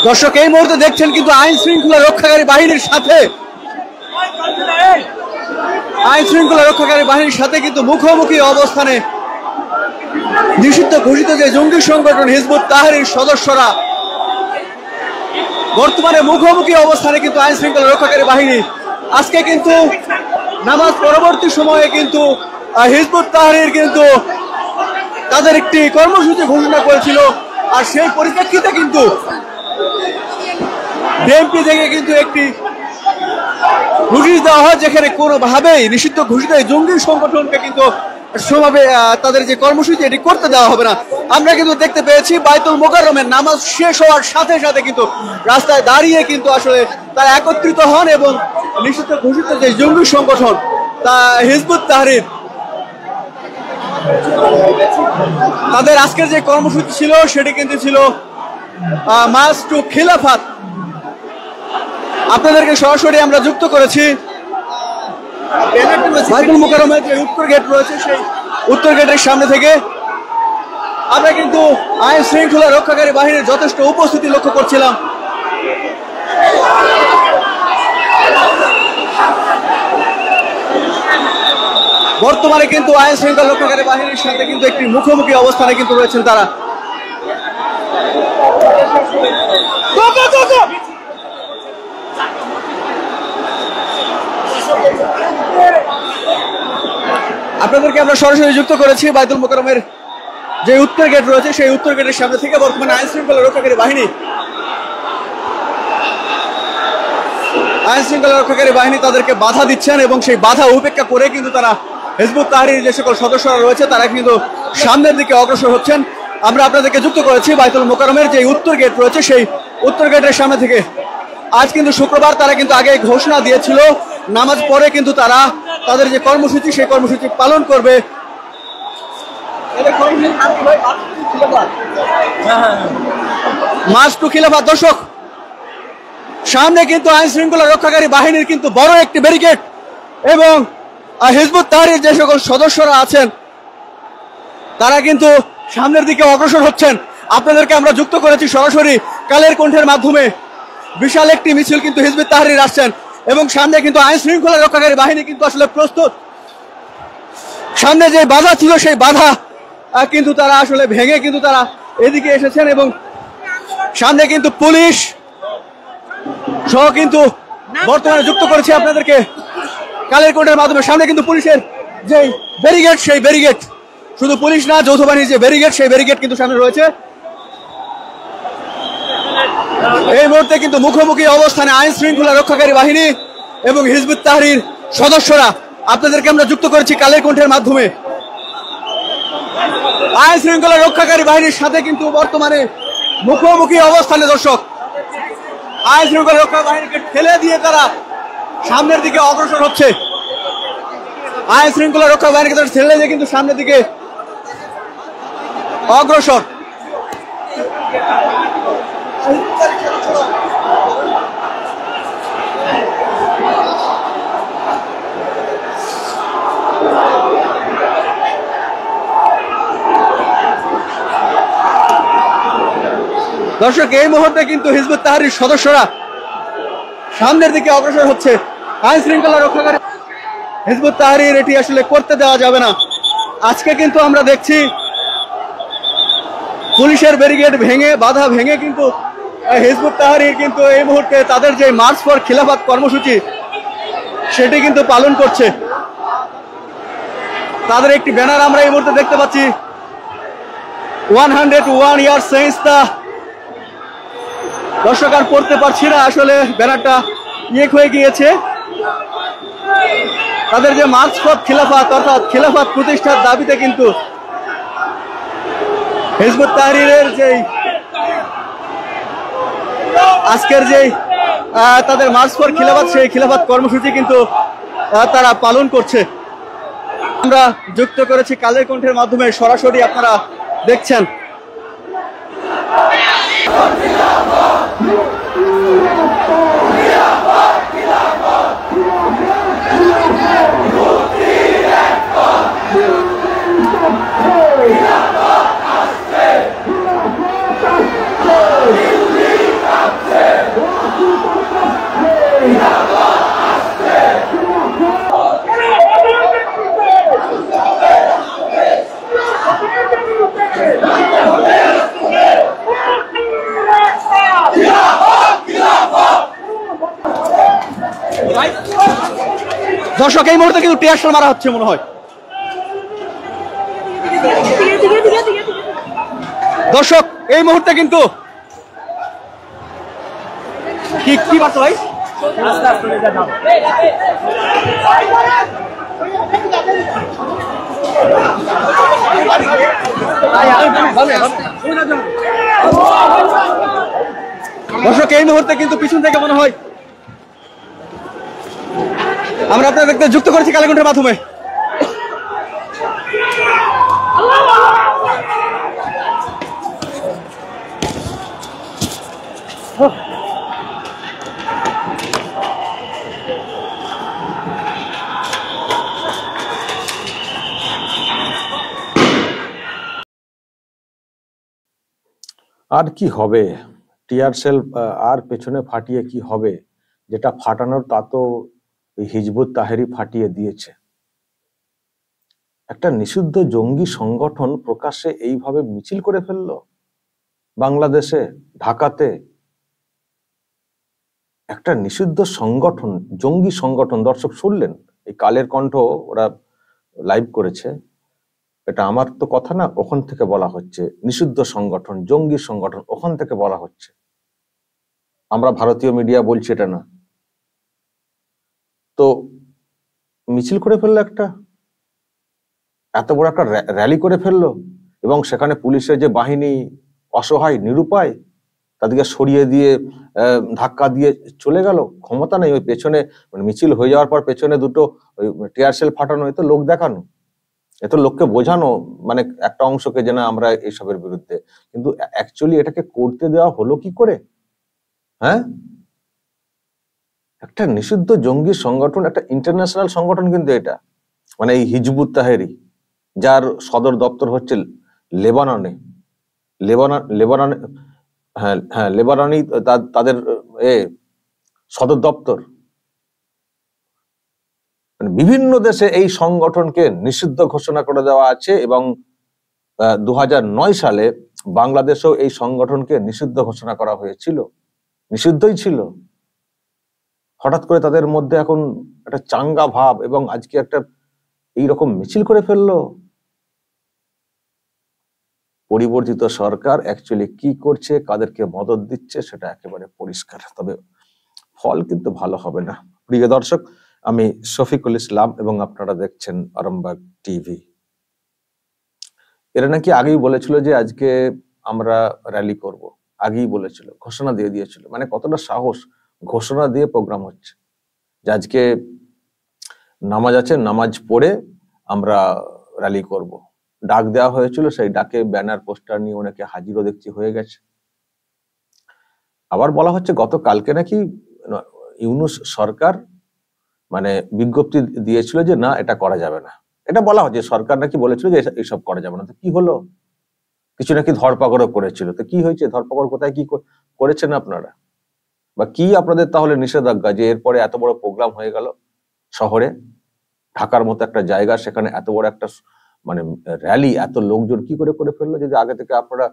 দর্শক এই মুহূর্তে দেখছেন কিন্তু আইন শৃঙ্খলা রক্ষাকারী বাহিনীর সাথে কিন্তু মুখোমুখি অবস্থানে নিষিদ্ধ ঘোষিত যে জঙ্গি সংগঠন হিজবুত তাহরীর সদস্যরা বর্তমানে মুখোমুখি অবস্থানে কিন্তু আইন শৃঙ্খলা রক্ষাকারী বাহিনী। আজকে কিন্তু নামাজ পরবর্তী সময়ে কিন্তু হিজবুত তাহরীর কিন্তু তাদের একটি কর্মসূচি ঘোষণা করেছিল, আর সেই পরিপ্রেক্ষিতে কিন্তু বিএনপি থেকে কিন্তু একটি নোটিশ দেওয়া হয় যেখানে কোনোভাবেই নিষিদ্ধ ঘোষিত জঙ্গি সংগঠনকে কিন্তু সেভাবে তাদের যে কর্মসূচি এটি করতে দেওয়া হবে না। আমরা কিন্তু দেখতে পেয়েছি বাইতুল মোকাররমের নামাজ শেষ হওয়ার সাথে সাথে কিন্তু রাস্তায় দাঁড়িয়ে কিন্তু আসলে তারা একত্রিত হন এবং নিষিদ্ধ ঘোষিত যে জঙ্গি সংগঠন তা হিজবুত তাহরীর তাদের আজকের যে কর্মসূচি ছিল সেটি কিন্তু ছিল মার্চ টু খিলাফত। আপনাদেরকে সরাসরি আমরা যুক্ত করেছি বাইতুল মোকাররমের যে উত্তর গেট রয়েছে সেই উত্তর গেটের সামনে থেকে। আমরা কিন্তু আইন শৃঙ্খলা রক্ষাকারী বাহিনীর যথেষ্ট উপস্থিতি লক্ষ্য করছিলাম। বর্তমানে কিন্তু আইন শৃঙ্খলা রক্ষাকারী বাহিনীর সাথে কিন্তু একটি মুখোমুখি অবস্থানে কিন্তু রয়েছেন তারা। আপনাদেরকে আমরা সরাসরি যুক্ত করেছি বাইতুল মোকাররমের যে উত্তর গেট রয়েছে সেই উত্তর গেটের সামনে থেকে। বর্তমানে আইন শৃঙ্খলা রক্ষাকারী বাহিনী তাদেরকে বাধা দিচ্ছেন এবং সেই বাধা উপেক্ষা করে কিন্তু তারা হিজবুত তাহরীর যে সকল সদস্যরা রয়েছে তারা কিন্তু সামনের দিকে অগ্রসর হচ্ছেন। আমরা আপনাদেরকে যুক্ত করেছি বাইতুল মোকাররমের যে উত্তর গেট রয়েছে সেই উত্তর গেটের সামনে থেকে। আজ কিন্তু শুক্রবার, তারা কিন্তু আগে ঘোষণা দিয়েছিল নামাজ পড়ে কিন্তু তারা তাদের যে কর্মসূচি সেই কর্মসূচি পালন করবে। মার্চ টু খিলাফত। দর্শক সামনে কিন্তু আইন শৃঙ্খলা রক্ষাকারী বাহিনীর কিন্তু বড় একটি ব্যারিকেড এবং হিজবুত তাহরীর যে সকল সদস্যরা আছেন তারা কিন্তু সামনের দিকে অগ্রসর হচ্ছেন। আপনাদেরকে আমরা যুক্ত করেছি সরাসরি কালের কণ্ঠের মাধ্যমে। বিশাল একটি মিছিল কিন্তু হিজবুত তাহরীর আসছেন এবং সামনে কিন্তু আইন শৃঙ্খলা রক্ষাকারী বাহিনী কিন্তু আসলে প্রস্তুত। সামনে যে বাধা ছিল সেই বাধা কিন্তু তারা আসলে ভেঙে কিন্তু তারা এদিকে এসেছেন এবং সামনে কিন্তু পুলিশ সহ কিন্তু বর্তমানে যুক্ত করেছে আপনাদেরকে কালের কোর্টের মাধ্যমে। সামনে কিন্তু পুলিশের যে ব্যারিকেড সেই ব্যারিকেড, শুধু পুলিশ না যৌথ বাহিনীর যে ব্যারিকেড সেই ব্যারিকেড কিন্তু সামনে রয়েছে। এই মুহূর্তে কিন্তু মুখোমুখি অবস্থানে আইন শৃঙ্খলা রক্ষাকারী বাহিনী এবং হিজবুত তাহরীর সদস্যরা। আপনাদেরকে আমরা যুক্ত করেছি কালের কণ্ঠের মাধ্যমে। আইন শৃঙ্খলা রক্ষাকারী বাহিনীর সাথে কিন্তু বর্তমানে মুখোমুখি অবস্থানে দর্শক আইন শৃঙ্খলা রক্ষা বাহিনীকে ঠেলে দিয়ে তারা সামনের দিকে অগ্রসর হচ্ছে। আইন শৃঙ্খলা রক্ষা বাহিনীকে তারা ঠেলে দিয়ে কিন্তু সামনের দিকে অগ্রসর। দর্শক এই মুহূর্তে কিন্তু হিজবুত তাহরীর সদস্যরা সামনের দিকে অগ্রসর হচ্ছে। আইন শৃঙ্খলা রক্ষাকারী হিজবুত তাহরীর এটি আসলে করতে দেওয়া যাবে না। আজকে কিন্তু আমরা দেখছি পুলিশের ব্যারিকেড ভেঙে বাধা ভেঙে কিন্তু হিজবুত তাহরীর কিন্তু এই মুহূর্তে তাদের যে মার্চ ফর খিলাফত কর্মসূচি সেটি কিন্তু পালন করছে। তাদের একটি ব্যানার আমরা এই মুহূর্তে দেখতে পাচ্ছি 101 ইয়ার্স সিন্স দ্য। দর্শক আর পড়তে পারছি না, আসলে ব্যানারটা ইয়ে হয়ে গিয়েছে। তাদের যে মার্চ ফর খিলাফত অর্থাৎ খিলাফত প্রতিষ্ঠার দাবিতে কিন্তু হিজবুত তাহরীরের যেই আজকের যেই তাদের মার্চ ফর খিলাফত সেই খিলাফত কর্মসূচি কিন্তু তারা পালন করছে। আমরা যুক্ত করেছি কালের কণ্ঠের মাধ্যমে, সরাসরি আপনারা দেখছেন। দর্শক এই মুহূর্তে কিন্তু টিয়ার শেল মারা হচ্ছে মনে হয়। দর্শক এই মুহূর্তে কিন্তু কি বার্তা ভাই? দর্শক এই মুহূর্তে কিন্তু পিছন থেকে মনে হয় আমরা আপনাদেরকে যুক্ত করেছি কালীগঞ্জের মাধ্যমে। আর কি হবে, টিয়ার সেল আর পেছনে ফাটিয়ে কি হবে? যেটা ফাটানোর তা তো হিজবুত তাহরির ফাটিয়ে দিয়েছে। একটা নিষিদ্ধ জঙ্গি সংগঠন প্রকাশ্যে এইভাবে মিছিল করে ফেললো বাংলাদেশে, ঢাকাতে। একটা নিষিদ্ধ সংগঠন, জঙ্গি সংগঠন, দর্শক শুনলেন, এই কালের কণ্ঠ ওরা লাইভ করেছে, এটা আমার তো কথা না, ওখান থেকে বলা হচ্ছে নিষিদ্ধ সংগঠন, জঙ্গি সংগঠন, ওখান থেকে বলা হচ্ছে। আমরা ভারতীয় মিডিয়া বলছি এটা না। তো মিছিল করে ফেললো, একটা এত বড় একটা র্যালি করে ফেললো, এবং সেখানে পুলিশের যে বাহিনী অসহায় নিরুপায়, তাদেরকে সরিয়ে দিয়ে ধাক্কা দিয়ে চলে গেল। ক্ষমতা নেই, ওই পেছনে মানে মিছিল হয়ে যাওয়ার পর পেছনে দুটো ওই টিয়ার সেল ফাটানো, এ তো লোক দেখানো, এ তো লোককে বোঝানো, মানে একটা অংশকে যে না আমরা এইসবের বিরুদ্ধে। কিন্তু অ্যাকচুয়ালি এটাকে করতে দেওয়া হলো কি করে? হ্যাঁ, একটা নিষিদ্ধ জঙ্গি সংগঠন, একটা ইন্টারন্যাশনাল সংগঠন কিন্তু এটা, মানে এই হিজবুত তাহরির, যার সদর দপ্তর হচ্ছে লেবাননে। লেবাননে, হ্যাঁ হ্যাঁ, লেবাননই তাদের সদর দপ্তর। মানে বিভিন্ন দেশে এই সংগঠনকে নিষিদ্ধ ঘোষণা করে দেওয়া আছে, এবং 2009 সালে বাংলাদেশেও এই সংগঠনকে নিষিদ্ধ ঘোষণা করা হয়েছিল, নিষিদ্ধই ছিল। হঠাৎ করে তাদের মধ্যে এখন একটা চাঙ্গা ভাব, এবং আজকে একটা এইরকম মিছিল করে ফেললো। পরিবর্তিত সরকার অ্যাকচুয়ালি কি করছে, কাদেরকে মদত দিচ্ছে, সেটা একেবারে পরিষ্কার। তবে ফল কিন্তু ভালো হবে না। প্রিয় দর্শক, আমি শফিকুল ইসলাম এবং আপনারা দেখছেন আরামবাগ টিভি। এরা নাকি আগেই বলেছিল যে আজকে আমরা র্যালি করব, আগেই বলেছিল, ঘোষণা দিয়ে দিয়েছিল। মানে কতটা সাহস, ঘোষণা দিয়ে প্রোগ্রাম হচ্ছে যে আজকে নামাজ আছে, নামাজ পড়ে আমরা র্যালি করব। ডাক দেওয়া হয়েছিল, সেই ডাকে ব্যানার পোস্টার নিয়ে অনেকে হাজিরও দেখছি হয়ে গেছে। আবার বলা হচ্ছে গতকালকে নাকি ইউনূস সরকার মানে বিজ্ঞপ্তি দিয়েছিল যে না, এটা করা যাবে না। এটা বলা হচ্ছে সরকার নাকি বলেছিল যে এইসব করা যাবে না। তো কি হলো? কিছু নাকি ধরপাকড়ও করেছিল। তো কি হয়েছে? ধরপাকড় কোথায় কি করেছেন আপনারা, বা কি আপনাদের তাহলে নিষেধাজ্ঞা যে এরপরে এত বড় প্রোগ্রাম হয়ে গেল শহরে, ঢাকার মতো একটা জায়গা, সেখানে এত বড় একটা মানে র্যালি, এত লোকজন কি করে করে ফেললো? যদি আগে থেকে আপনারা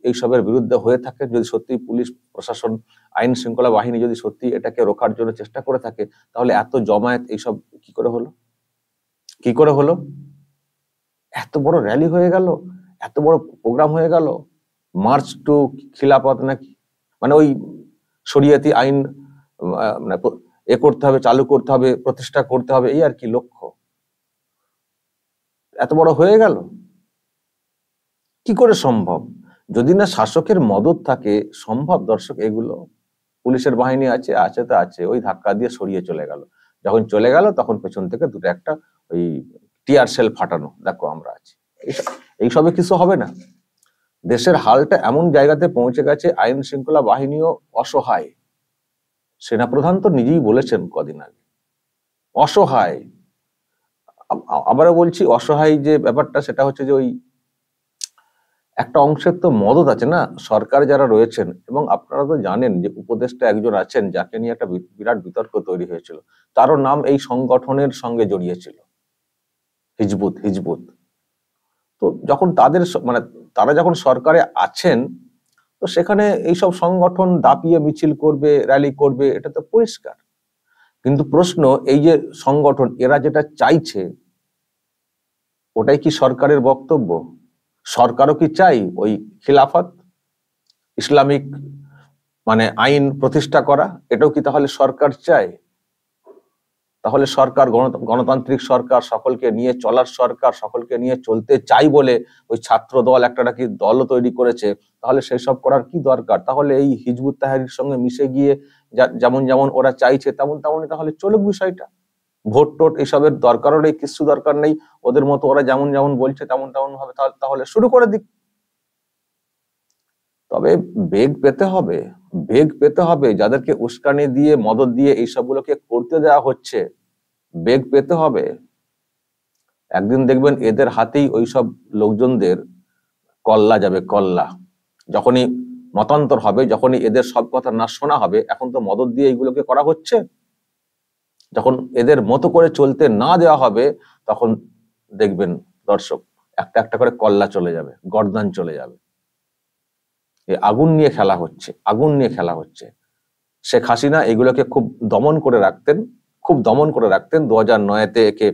এইসবের বিরুদ্ধে হয়ে থাকেন, যদি সত্যি পুলিশ প্রশাসন, আইন শৃঙ্খলা বাহিনী যদি সত্যি এটাকে রোখার জন্য চেষ্টা করে থাকে, তাহলে এত জমায়েত এইসব কি করে হলো? কি করে হলো? এত বড় র্যালি হয়ে গেল, এত বড় প্রোগ্রাম হয়ে গেল, মার্চ টু খিলাফত নাকি, মানে ওই শরিয়াতি আইন মানে এ করতে হবে, চালু করতে হবে, প্রতিষ্ঠা করতে হবে, এই আর কি লক্ষ্য। এত বড় হয়ে গেল, কি করে সম্ভব? যদি না শাসকের মদত থাকে সম্ভব? দর্শক, এগুলো পুলিশের বাহিনী আছে, আছে তো আছে, ওই ধাক্কা দিয়ে সরিয়ে চলে গেল। যখন চলে গেল তখন পেছন থেকে দুটো একটা ওই টিয়ার সেল ফাটানো, দেখো আমরা আছি। এইসবে কিছু হবে না। দেশের হালটা এমন জায়গাতে পৌঁছে গেছে, আইন শৃঙ্খলা বাহিনীও অসহায়। সেনাপ্রধান তো নিজেই বলেছেন কদিন আগে, অসহায়। আবারও বলছি, অসহায় যে ব্যাপারটা, সেটা হচ্ছে যে ওই একটা অংশের তো মদত আছে না, সরকার যারা রয়েছেন। এবং আপনারা তো জানেন যে উপদেষ্টা একজন আছেন, যাকে নিয়ে একটা বিরাট বিতর্ক তৈরি হয়েছিল, তারও নাম এই সংগঠনের সঙ্গে জড়িয়েছিল, হিজবুত। তো যখন তাদের মানে তারা যখন সরকারে আছেন, তো সেখানে এইসব সংগঠন দাপিয়ে মিছিল করবে, র্যালি করবে, এটা তো পরিষ্কার। কিন্তু প্রশ্ন, এই যে সংগঠন এরা যেটা চাইছে ওটাই কি সরকারের বক্তব্য? সরকারও কি চাই ওই খিলাফত, ইসলামিক মানে আইন প্রতিষ্ঠা করা? এটাও কি তাহলে সরকার চায়? তাহলে সরকার গণতান্ত্রিক সরকার, সকলকে নিয়ে চলার সরকার, সকলকে নিয়ে চলতে চাই বলে ওই ছাত্র দল একটা নাকি দলও তৈরি করেছে, তাহলে সেই সব করার কি দরকার? তাহলে এই হিজবুত তাহরীরের সঙ্গে মিশে গিয়ে যেমন যেমন ওরা চাইছে তেমন তেমনই তাহলে চলুক বিষয়টা। ভোট টোট এসবের দরকারও নেই, কিছু দরকার নেই, ওদের মতো ওরা যেমন যেমন বলছে তেমন তেমন ভাবে তাহলে শুরু করে দিক। তবে বেগ পেতে হবে, বেগ পেতে হবে। যাদেরকে উস্কানি দিয়ে মদদ দিয়ে এইসবগুলোকে করতে দেওয়া হচ্ছে, বেগ পেতে হবে। একদিন দেখবেন এদের হাতেই ওইসব লোকজনদের কল্লা যাবে, কল্লা। যখনই মতান্তর হবে, যখনই এদের সব কথা না শোনা হবে, এখন তো মদদ দিয়ে এইগুলোকে করা হচ্ছে, যখন এদের মতো করে চলতে না দেওয়া হবে তখন দেখবেন দর্শক একটা একটা করে কল্লা চলে যাবে, গর্দান চলে যাবে। এই আগুন নিয়ে খেলা হচ্ছে, আগুন নিয়ে খেলা হচ্ছে। শেখ হাসিনা এগুলোকে খুব দমন করে রাখতেন, খুব দমন করে রাখতেন। 2009-তে একে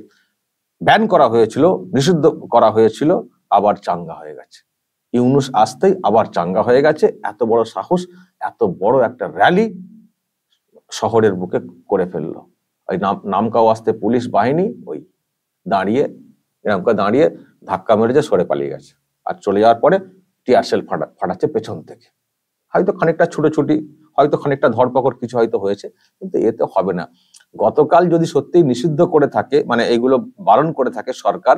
ব্যান করা হয়েছিল, নিষিদ্ধ করা হয়েছিল, আবার চাঙ্গা হয়ে গেছে। ইউনূস আসতেই আবার চাঙ্গা হয়ে গেছে। এত বড় সাহস, এত বড় একটা র্যালি শহরের বুকে করে ফেললো। ওই নামকাও আসতে পুলিশ বাহিনী ওই দাঁড়িয়ে এরকম করে দাঁড়িয়ে ধাক্কা মেরেছে, সরে পালিয়ে গেছে। আর চলে যাওয়ার পরে টিয়ারশেল ফাটাচ্ছে পেছন থেকে। হয়তো খানিকটা ছুটোছুটি, হয়তো খানিকটা ধরপকড় কিছু হয়তো হয়েছে, কিন্তু এতে হবে না। গতকাল যদি সত্যিই নিষিদ্ধ করে থাকে, মানে এইগুলো বারণ করে থাকে সরকার,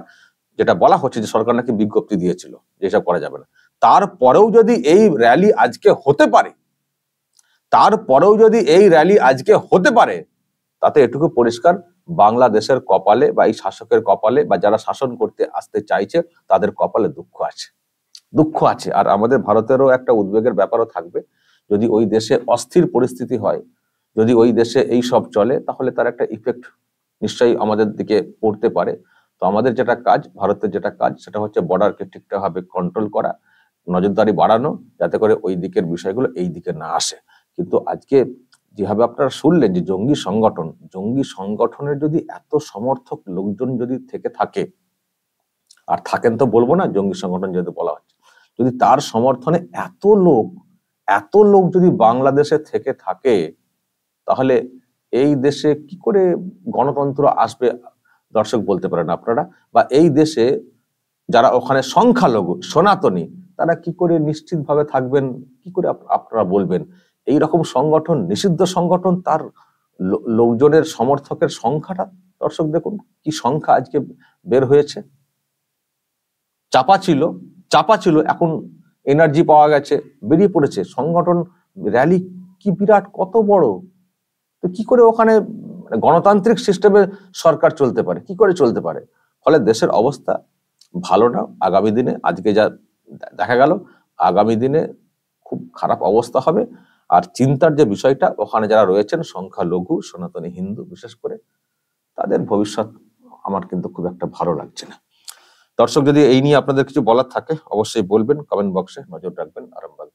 যেটা বলা হচ্ছে যে সরকার নাকি বিজ্ঞপ্তি দিয়েছিল যে এসব করা যাবে না, তারপরেও যদি এই র্যালি আজকে হতে পারে, তারপরেও যদি এই র্যালি আজকে হতে পারে, তাতে এটুকু পরিষ্কার, বাংলাদেশের কপালে বা এই শাসকের কপালে বা যারা শাসন করতে আসতে চাইছে তাদের কপালে দুঃখ আছে, দুঃখ আছে। আর আমাদের ভারতেরও একটা উদ্বেগের ব্যাপারও থাকবে। যদি ওই দেশে অস্থির পরিস্থিতি হয়, যদি ওই দেশে এই সব চলে, তাহলে তার একটা ইফেক্ট নিশ্চয়ই আমাদের দিকে পড়তে পারে। তো আমাদের যেটা কাজ, ভারতের যেটা কাজ, সেটা হচ্ছে বর্ডারকে ঠিকঠাকভাবে কন্ট্রোল করা, নজরদারি বাড়ানো, যাতে করে ওই দিকের বিষয়গুলো এই দিকে না আসে। কিন্তু আজকে যেভাবে আপনারা শুনলেন যে জঙ্গি সংগঠনের যদি এত সমর্থক লোকজন যদি থেকে থাকে, আর থাকেন তো বলবো না, জঙ্গি সংগঠন যেহেতু বলা হচ্ছে, যদি তার সমর্থনে এত লোক যদি বাংলাদেশে থেকে থাকে, তাহলে এই দেশে কি করে গণতন্ত্র আসবে দর্শক বলতে পারেন আপনারা? বা এই দেশে যারা ওখানে সংখ্যালঘু সনাতনী, তারা কি করে নিশ্চিতভাবে থাকবেন, কি করে আপনারা বলবেন? এই রকম সংগঠন, নিষিদ্ধ সংগঠন, তার লোকজনের সমর্থকের সংখ্যাটা দর্শক দেখুন কি সংখ্যা আজকে বের হয়েছে। চাপা ছিল, এখন এনার্জি পাওয়া গেছে, বেরিয়ে পড়েছে। সংগঠন র্যালি কি বিরাট, কত বড়! তো কি করে ওখানে গণতান্ত্রিক সিস্টেমে সরকার চলতে পারে, কি করে চলতে পারে? ফলে দেশের অবস্থা ভালো না আগামী দিনে। আজকে যা দেখা গেল, আগামী দিনে খুব খারাপ অবস্থা হবে। আর চিন্তার যে বিষয়টা, ওখানে যারা রয়েছেন সংখ্যালঘু সনাতনী হিন্দু বিশেষ করে, তাদের ভবিষ্যৎ আমার কিন্তু খুব একটা ভালো লাগছে না। দর্শক, যদি এই নিয়ে আপনাদের কিছু বলার থাকে অবশ্যই বলবেন, কমেন্ট বক্সে নজর রাখবেন। আরামবাগ।